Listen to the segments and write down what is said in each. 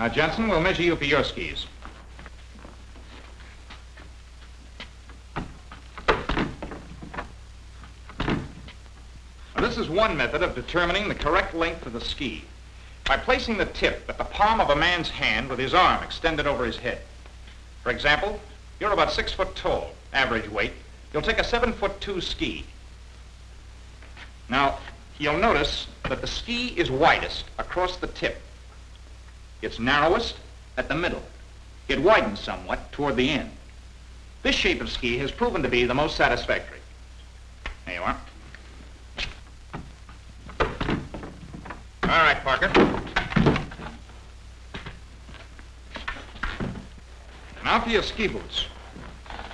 Now, Johnson, we'll measure you for your skis. Now, this is one method of determining the correct length of the ski. By placing the tip at the palm of a man's hand with his arm extended over his head. For example, you're about 6 foot tall, average weight. You'll take a 7'2" ski. Now, you'll notice that the ski is widest across the tip. It's narrowest at the middle. It widens somewhat toward the end. This shape of ski has proven to be the most satisfactory. There you are. All right, Parker. Now for your ski boots.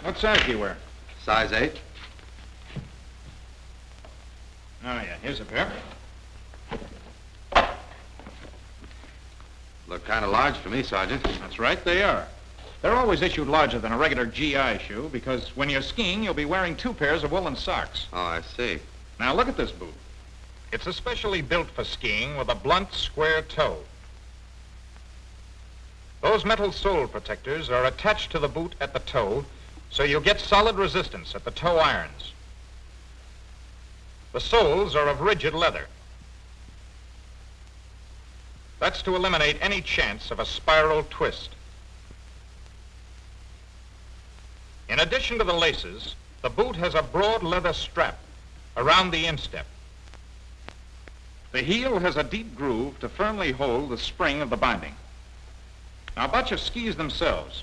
What size do you wear? Size 8. Oh, yeah, here's a pair. Look kind of large for me, Sergeant. That's right, they are. They're always issued larger than a regular GI shoe because when you're skiing, you'll be wearing 2 pairs of woolen socks. Oh, I see. Now look at this boot. It's especially built for skiing with a blunt, square toe. Those metal sole protectors are attached to the boot at the toe, so you'll get solid resistance at the toe irons. The soles are of rigid leather. That's to eliminate any chance of a spiral twist. In addition to the laces, the boot has a broad leather strap around the instep. The heel has a deep groove to firmly hold the spring of the binding. Now, about your skis themselves.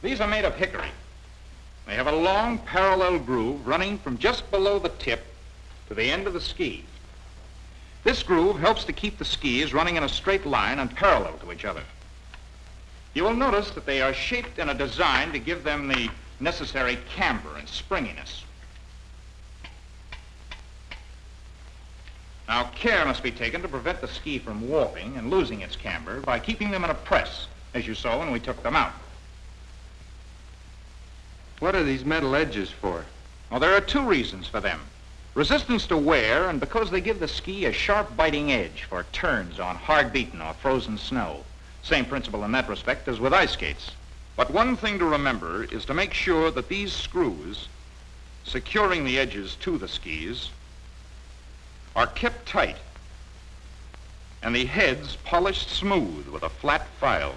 These are made of hickory. They have a long parallel groove running from just below the tip to the end of the ski. This groove helps to keep the skis running in a straight line and parallel to each other. You will notice that they are shaped in a design to give them the necessary camber and springiness. Now, care must be taken to prevent the ski from warping and losing its camber by keeping them in a press, as you saw when we took them out. What are these metal edges for? Well, there are 2 reasons for them. Resistance to wear, and because they give the ski a sharp biting edge for turns on hard-beaten or frozen snow. Same principle in that respect as with ice skates. But one thing to remember is to make sure that these screws, securing the edges to the skis, are kept tight, and the heads polished smooth with a flat file.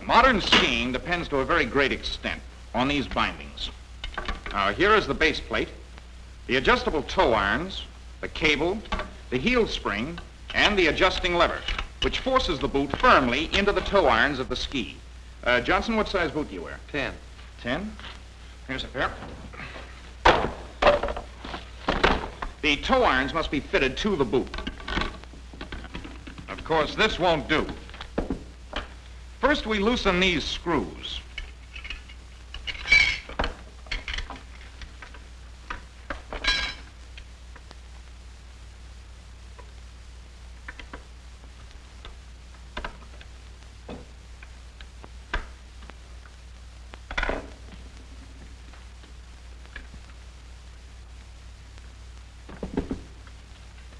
Modern skiing depends to a very great extent on these bindings. Now, here is the base plate, the adjustable toe irons, the cable, the heel spring, and the adjusting lever, which forces the boot firmly into the toe irons of the ski. Johnson, what size boot do you wear? 10. 10? Here's a pair. The toe irons must be fitted to the boot. Of course, this won't do. First, we loosen these screws.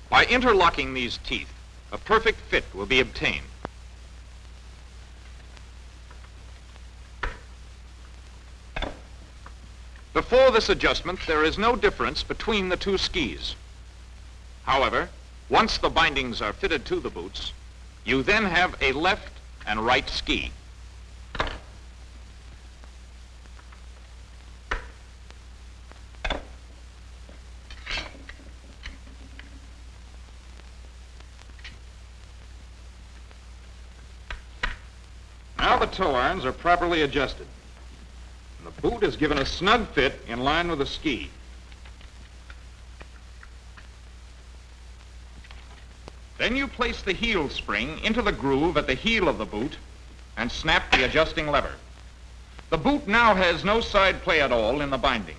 By interlocking these teeth, a perfect fit will be obtained. Before this adjustment, there is no difference between the 2 skis. However, once the bindings are fitted to the boots, you then have a left and right ski. Now the toe irons are properly adjusted. The boot is given a snug fit in line with the ski. Then you place the heel spring into the groove at the heel of the boot and snap the adjusting lever. The boot now has no side play at all in the binding.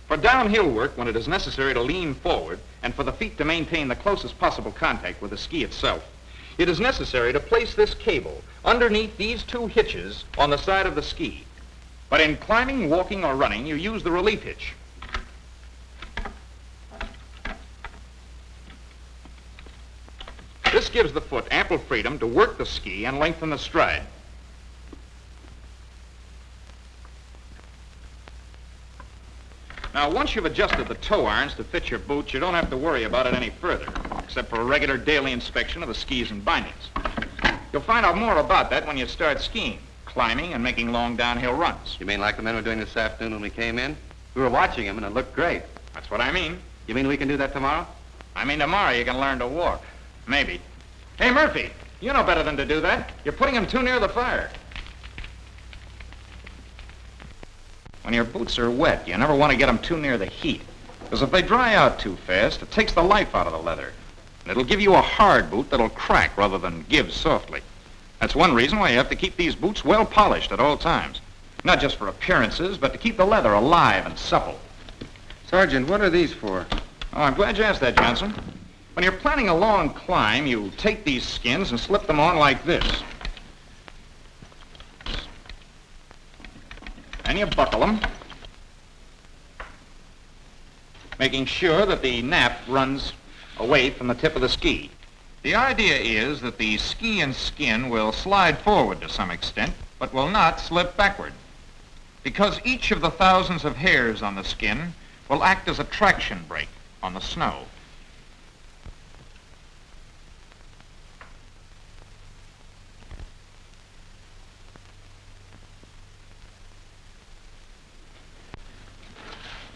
For downhill work, when it is necessary to lean forward and for the feet to maintain the closest possible contact with the ski itself, it is necessary to place this cable underneath these 2 hitches on the side of the ski. But in climbing, walking, or running, you use the relief hitch. This gives the foot ample freedom to work the ski and lengthen the stride. Now, once you've adjusted the toe irons to fit your boots, you don't have to worry about it any further, except for a regular daily inspection of the skis and bindings. You'll find out more about that when you start skiing, climbing, and making long downhill runs. You mean like the men were doing this afternoon when we came in? We were watching them, and it looked great. That's what I mean. You mean we can do that tomorrow? I mean, tomorrow you can learn to walk. Maybe. Hey, Murphy, you know better than to do that. You're putting them too near the fire. When your boots are wet, you never want to get them too near the heat. Because if they dry out too fast, it takes the life out of the leather. And it'll give you a hard boot that'll crack rather than give softly. That's one reason why you have to keep these boots well polished at all times. Not just for appearances, but to keep the leather alive and supple. Sergeant, what are these for? Oh, I'm glad you asked that, Johnson. When you're planning a long climb, you take these skins and slip them on like this. And you buckle them, making sure that the nap runs away from the tip of the ski. The idea is that the ski and skin will slide forward to some extent, but will not slip backward, because each of the thousands of hairs on the skin will act as a traction brake on the snow.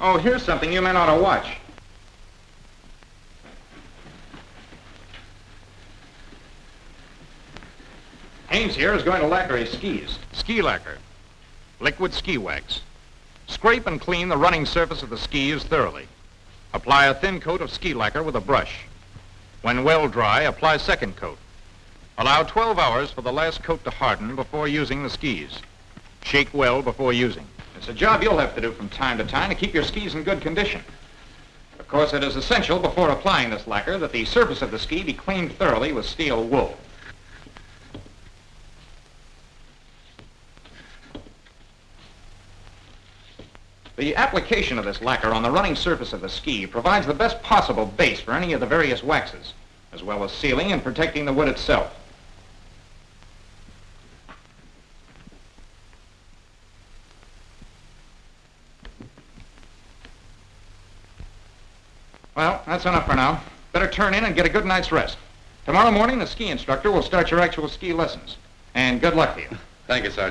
Oh, here's something you men ought to watch. Haynes here is going to lacquer his skis. Ski lacquer. Liquid ski wax. Scrape and clean the running surface of the skis thoroughly. Apply a thin coat of ski lacquer with a brush. When well dry, apply second coat. Allow 12 hours for the last coat to harden before using the skis. Shake well before using. It's a job you'll have to do from time to time to keep your skis in good condition. Of course, it is essential before applying this lacquer that the surface of the ski be cleaned thoroughly with steel wool. The application of this lacquer on the running surface of the ski provides the best possible base for any of the various waxes, as well as sealing and protecting the wood itself. Well, that's enough for now. Better turn in and get a good night's rest. Tomorrow morning, the ski instructor will start your actual ski lessons. And good luck to you. Thank you, Sergeant.